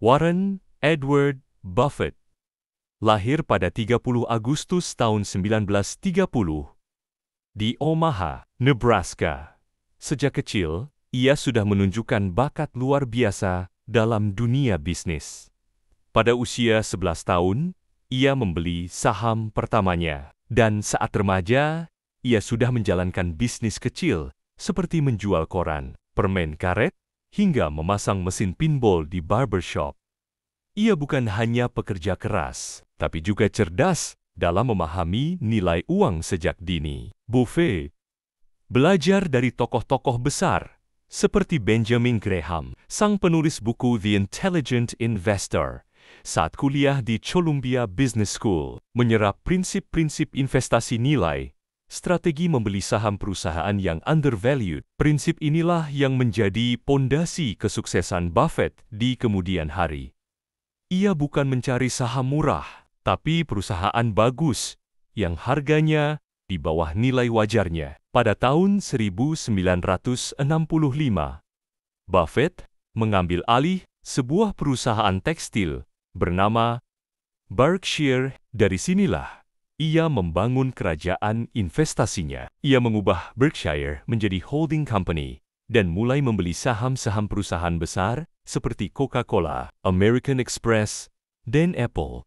Warren Edward Buffett lahir pada 30 Agustus tahun 1930 di Omaha, Nebraska. Sejak kecil, ia sudah menunjukkan bakat luar biasa dalam dunia bisnis. Pada usia 11 tahun, ia membeli saham pertamanya, dan saat remaja, ia sudah menjalankan bisnis kecil seperti menjual koran, permen karet, hingga memasang mesin pinball di barbershop. Ia bukan hanya pekerja keras, tapi juga cerdas dalam memahami nilai uang sejak dini. Buffett belajar dari tokoh-tokoh besar seperti Benjamin Graham, sang penulis buku The Intelligent Investor, saat kuliah di Columbia Business School, menyerap prinsip-prinsip investasi nilai, strategi membeli saham perusahaan yang undervalued. Prinsip inilah yang menjadi pondasi kesuksesan Buffett di kemudian hari. Ia bukan mencari saham murah, tapi perusahaan bagus yang harganya di bawah nilai wajarnya. Pada tahun 1965, Buffett mengambil alih sebuah perusahaan tekstil bernama Berkshire. Dari sinilah ia membangun kerajaan investasinya. Ia mengubah Berkshire menjadi holding company dan mulai membeli saham-saham perusahaan besar seperti Coca-Cola, American Express, dan Apple.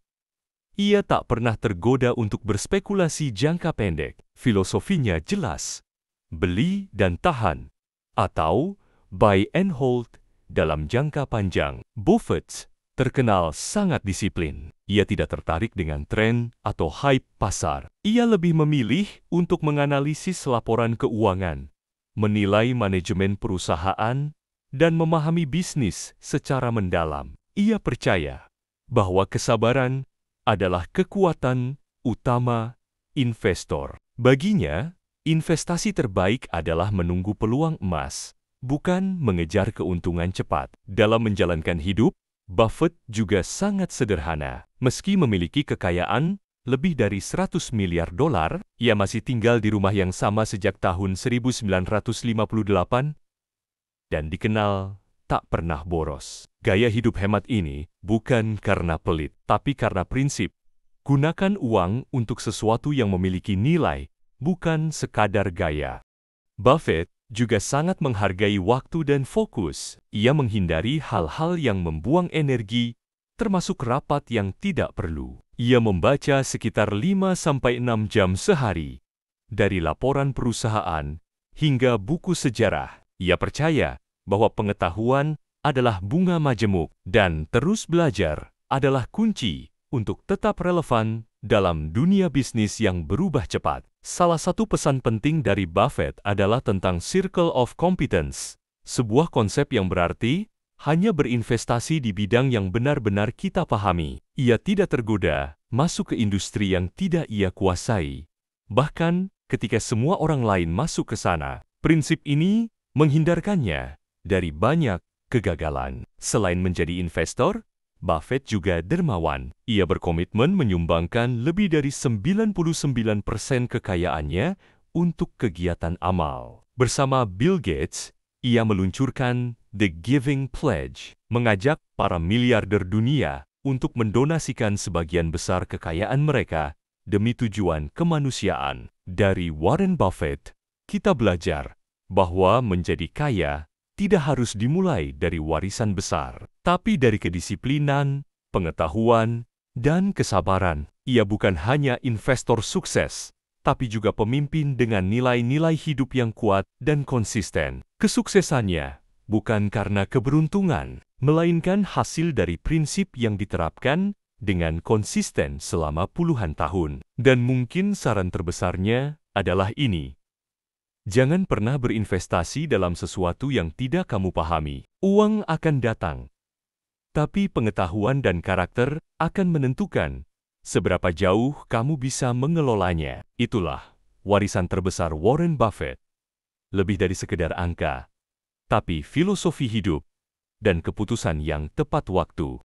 Ia tak pernah tergoda untuk berspekulasi jangka pendek. Filosofinya jelas, beli dan tahan, atau buy and hold dalam jangka panjang. Buffett terkenal sangat disiplin. Ia tidak tertarik dengan tren atau hype pasar. Ia lebih memilih untuk menganalisis laporan keuangan, menilai manajemen perusahaan, dan memahami bisnis secara mendalam. Ia percaya bahwa kesabaran adalah kekuatan utama investor. Baginya, investasi terbaik adalah menunggu peluang emas, bukan mengejar keuntungan cepat. Dalam menjalankan hidup, Buffett juga sangat sederhana. Meski memiliki kekayaan lebih dari 100 miliar dolar, ia masih tinggal di rumah yang sama sejak tahun 1958 dan dikenal tak pernah boros. Gaya hidup hemat ini bukan karena pelit, tapi karena prinsip. Gunakan uang untuk sesuatu yang memiliki nilai, bukan sekadar gaya. Buffett juga sangat menghargai waktu dan fokus. Ia menghindari hal-hal yang membuang energi, termasuk rapat yang tidak perlu. Ia membaca sekitar 5-6 jam sehari, dari laporan perusahaan hingga buku sejarah. Ia percaya bahwa pengetahuan adalah bunga majemuk, dan terus belajar adalah kunci untuk tetap relevan dalam dunia bisnis yang berubah cepat. Salah satu pesan penting dari Buffett adalah tentang Circle of Competence, sebuah konsep yang berarti hanya berinvestasi di bidang yang benar-benar kita pahami. Ia tidak tergoda masuk ke industri yang tidak ia kuasai, bahkan ketika semua orang lain masuk ke sana. Prinsip ini menghindarkannya dari banyak kegagalan. Selain menjadi investor, Buffett juga dermawan. Ia berkomitmen menyumbangkan lebih dari 99% kekayaannya untuk kegiatan amal. Bersama Bill Gates, ia meluncurkan The Giving Pledge, mengajak para miliarder dunia untuk mendonasikan sebagian besar kekayaan mereka demi tujuan kemanusiaan. Dari Warren Buffett, kita belajar bahwa menjadi kaya tidak harus dimulai dari warisan besar, tapi dari kedisiplinan, pengetahuan, dan kesabaran. Ia bukan hanya investor sukses, tapi juga pemimpin dengan nilai-nilai hidup yang kuat dan konsisten. Kesuksesannya bukan karena keberuntungan, melainkan hasil dari prinsip yang diterapkan dengan konsisten selama puluhan tahun. Dan mungkin saran terbesarnya adalah ini: jangan pernah berinvestasi dalam sesuatu yang tidak kamu pahami. Uang akan datang, tapi pengetahuan dan karakter akan menentukan seberapa jauh kamu bisa mengelolanya. Itulah warisan terbesar Warren Buffett. Lebih dari sekedar angka, tapi filosofi hidup dan keputusan yang tepat waktu.